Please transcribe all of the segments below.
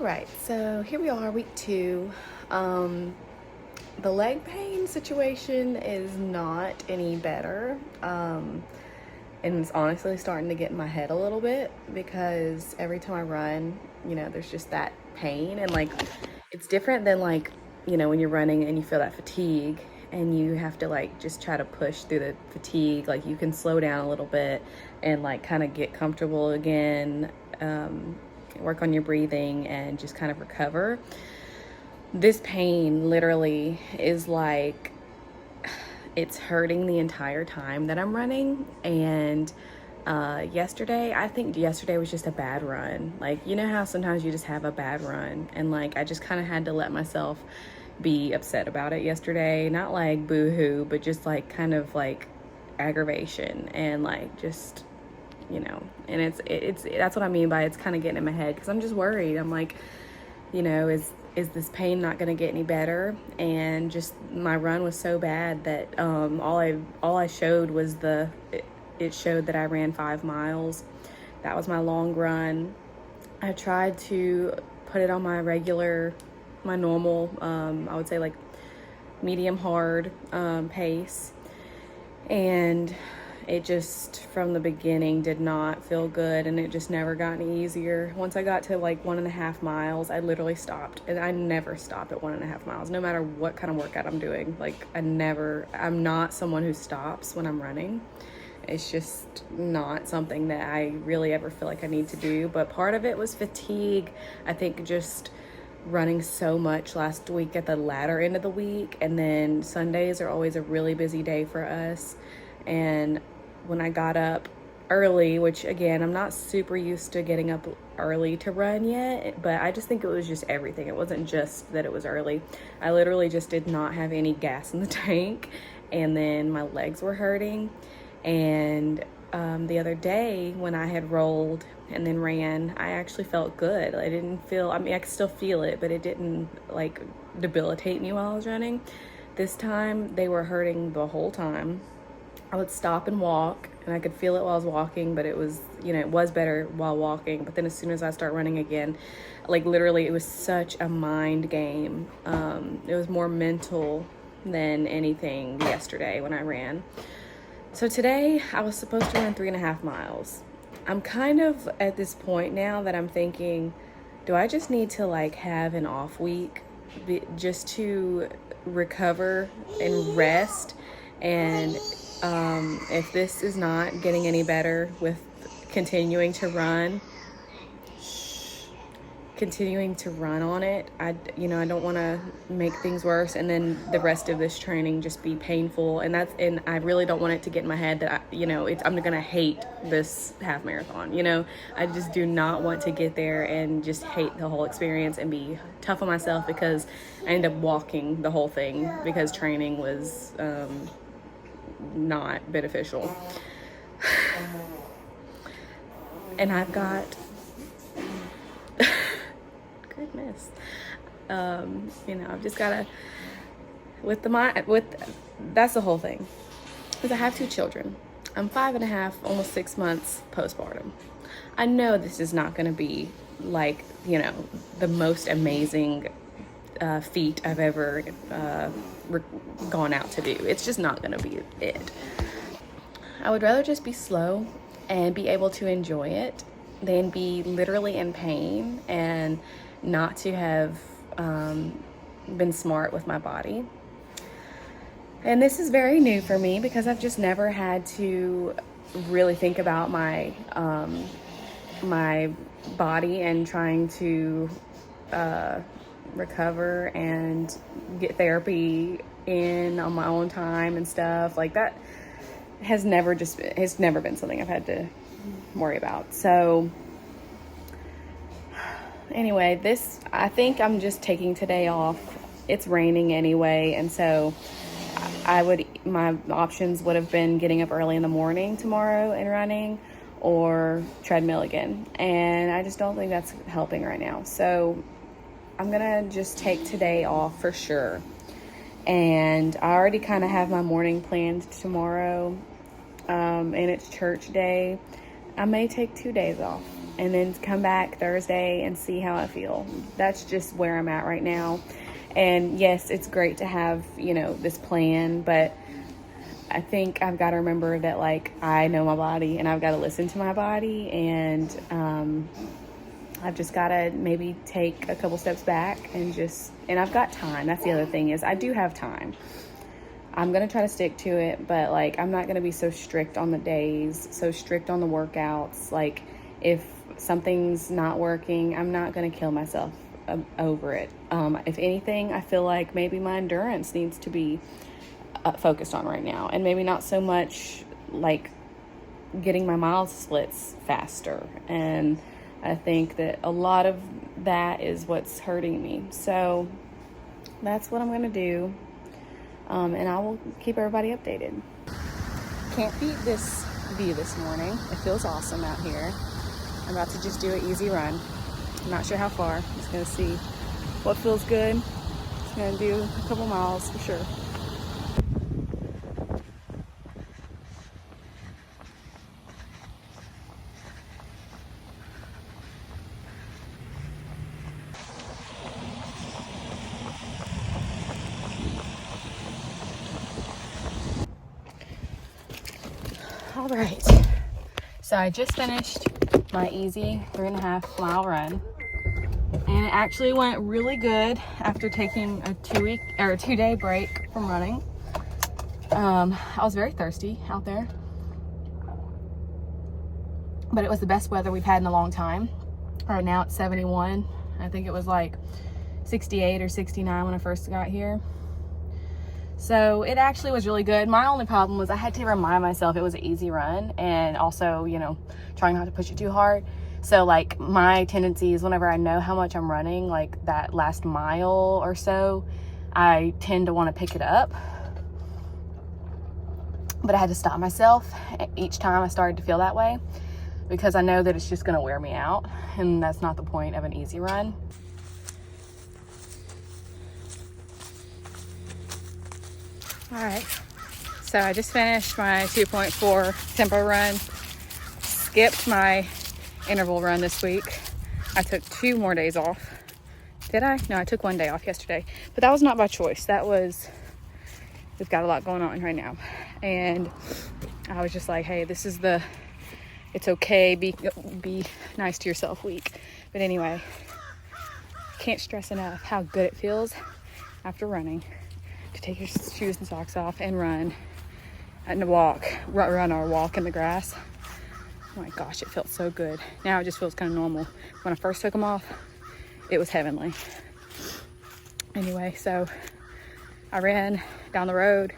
right, so here we are, week 2. The leg pain situation is not any better. And it's honestly starting to get in my head a little bit because every time I run, there's just that pain. And it's different than when you're running and you feel that fatigue and you have to just try to push through the fatigue. Like you can slow down a little bit and kind of get comfortable again, work on your breathing and just kind of recover. This pain literally is it's hurting the entire time that I'm running. And I think yesterday was just a bad run. How sometimes you just have a bad run, and I just kind of had to let myself be upset about it yesterday. Not boo-hoo, but just kind of aggravation and just, and it's that's what I mean by it's kind of getting in my head, because I'm just worried. I'm is this pain not going to get any better? And just my run was so bad that all I showed was it showed that I ran 5 miles. That was my long run. I tried to put it on my normal, I would say medium hard pace, and it just from the beginning did not feel good, and it just never got any easier. Once I got to 1.5 miles, I literally stopped, and I never stop at 1.5 miles, no matter what kind of workout I'm doing. I'm not someone who stops when I'm running. It's just not something that I really ever feel like I need to do. But part of it was fatigue. I think just running so much last week at the latter end of the week, and then Sundays are always a really busy day for us. And when I got up early, which again, I'm not super used to getting up early to run yet, but I just think it was just everything. It wasn't just that it was early. I literally just did not have any gas in the tank, and then my legs were hurting. And the other day when I had rolled and then ran, I actually felt good. I didn't feel, I could still feel it, but it didn't debilitate me while I was running. This time they were hurting the whole time. I would stop and walk, and I could feel it while I was walking, but it was, it was better while walking. But then as soon as I start running again, literally it was such a mind game. It was more mental than anything yesterday when I ran. So today I was supposed to run 3.5 miles. I'm kind of at this point now that I'm thinking, do I just need to have an off week just to recover and rest? And if this is not getting any better with continuing to run on it, I don't want to make things worse, and then the rest of this training just be painful. And I really don't want it to get in my head that I'm gonna hate this half marathon. I just do not want to get there and just hate the whole experience and be tough on myself because I end up walking the whole thing because training was not beneficial. And I've got goodness, I've just gotta that's the whole thing, because I have 2 children. I'm 5.5, almost 6 months postpartum. I know this is not going to be the most amazing feat I've ever gone out to do. It's just not going to be it. I would rather just be slow and be able to enjoy it than be literally in pain and not to have been smart with my body. And this is very new for me because I've just never had to really think about my my body and trying to recover and get therapy in on my own time and stuff like that. Has never been something I've had to worry about. So anyway, I think I'm just taking today off. It's raining anyway, and so my options would have been getting up early in the morning tomorrow and running, or treadmill again. And I just don't think that's helping right now. So I'm gonna just take today off for sure. And I already kind of have my morning planned tomorrow, and it's church day. I may take 2 days off. and then come back Thursday and see how I feel. That's just where I'm at right now. And yes, it's great to have, you know, this plan, but I think I've got to remember that, like, I know my body and I've got to listen to my body, and I've just got to maybe take a couple steps back and I've got time. That's the other thing, is I do have time. I'm going to try to stick to it, but like, I'm not going to be so strict on the days, so strict on the workouts. Like, if something's not working, I'm not going to kill myself over it. If anything, I feel like maybe my endurance needs to be focused on right now, and maybe not so much like getting my mile splits faster. And I think that a lot of that is what's hurting me. So that's what I'm going to do. And I will keep everybody updated. Can't beat this view this morning. It feels awesome out here. I'm about to just do an easy run. I'm not sure how far. I'm just going to see what feels good. Just going to do a couple miles for sure. All right, so I just finished my easy 3.5 mile run, and it actually went really good after taking a 2-day break from running. I was very thirsty out there, but it was the best weather we've had in a long time. Right now it's 71. I think it was like 68 or 69 when I first got here. So it actually was really good. My only problem was I had to remind myself it was an easy run, and also, you know, trying not to push it too hard. So like, my tendency is whenever I know how much I'm running, like that last mile or so, I tend to want to pick it up. But I had to stop myself each time I started to feel that way, because I know that it's just going to wear me out, and that's not the point of an easy run. All right, so I just finished my 2.4 tempo run, skipped my interval run this week. I took 2 more days off. Did I? No, I took 1 day off yesterday, but that was not by choice. We've got a lot going on right now. And I was just like, hey, it's okay, be nice to yourself week. But anyway, can't stress enough how good it feels after running to take your shoes and socks off and run and run or walk in the grass. Oh my gosh, it felt so good. Now it just feels kind of normal. When I first took them off, it was heavenly. Anyway, so I ran down the road.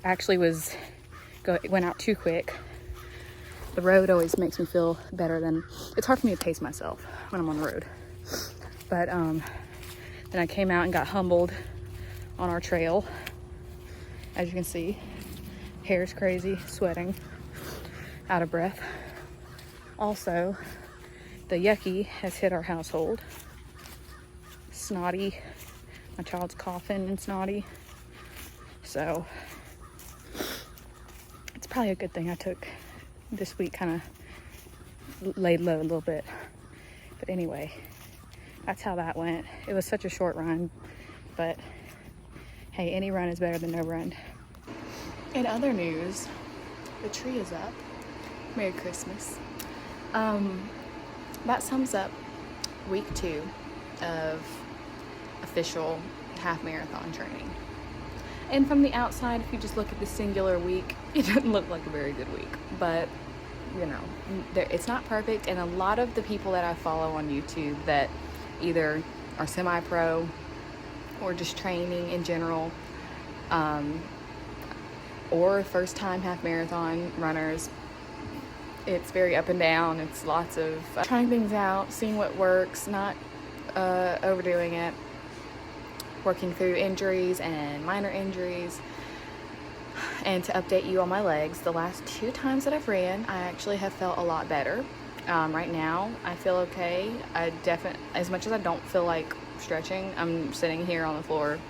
Actually went out too quick. The road always makes me feel better it's hard for me to pace myself when I'm on the road. But then I came out and got humbled on our trail. As you can see, hair's crazy, sweating, out of breath. Also, the yucky has hit our household. Snotty. My child's coughing and snotty. So it's probably a good thing I took this week, kind of laid low a little bit. But anyway, that's how that went. It was such a short run, but hey, any run is better than no run. In other news, the tree is up. Merry Christmas. That sums up week 2 of official half marathon training. And from the outside, if you just look at the singular week, it doesn't look like a very good week. But, you know, it's not perfect. And a lot of the people that I follow on YouTube that either are semi-pro or just training in general, or first-time half marathon runners, it's very up and down. It's lots of trying things out, seeing what works, not overdoing it, working through injuries and minor injuries. And to update you on my legs, the last 2 times that I've ran, I actually have felt a lot better. Right now, I feel okay. As much as I don't feel like stretching, I'm sitting here on the floor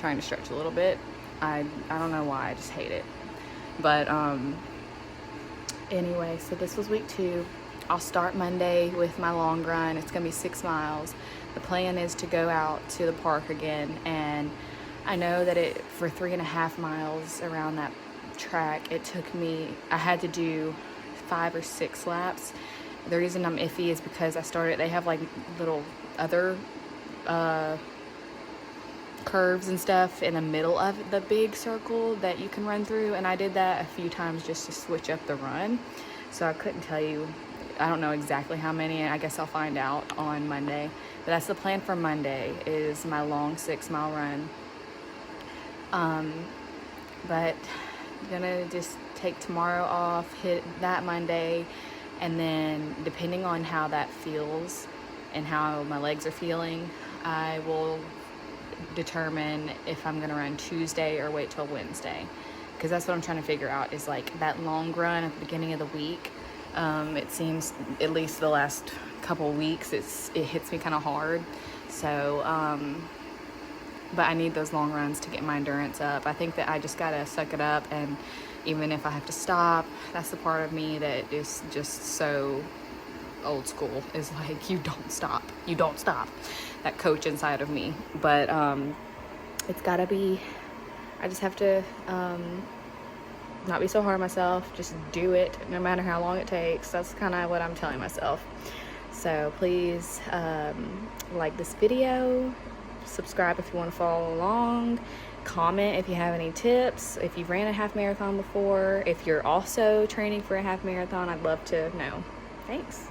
trying to stretch a little bit. I don't know why, I just hate it. But anyway, so this was week 2. I'll start Monday with my long run. It's gonna be 6 miles. The plan is to go out to the park again, and I know that for 3.5 miles around that track, it took me, I had to do 5 or 6 laps. The reason I'm iffy is because they have like little other curves and stuff in the middle of the big circle that you can run through, and I did that a few times just to switch up the run. So I couldn't tell you, I don't know exactly how many. I guess I'll find out on Monday. But that's the plan for Monday, is my long 6-mile run. But I'm gonna just take tomorrow off, hit that Monday, and then depending on how that feels and how my legs are feeling, I will determine if I'm gonna run Tuesday or wait till Wednesday, because that's what I'm trying to figure out, is like that long run at the beginning of the week. It seems, at least the last couple weeks, it hits me kind of hard. So but I need those long runs to get my endurance up. I think that I just gotta suck it up, and even if I have to stop, that's the part of me that is just so old school, is like, you don't stop, that coach inside of me. But it's gotta be, I just have to not be so hard on myself, just do it no matter how long it takes. That's kind of what I'm telling myself. So please like this video, subscribe if you want to follow along, comment if you have any tips, if you've ran a half marathon before, if you're also training for a half marathon, I'd love to know. Thanks.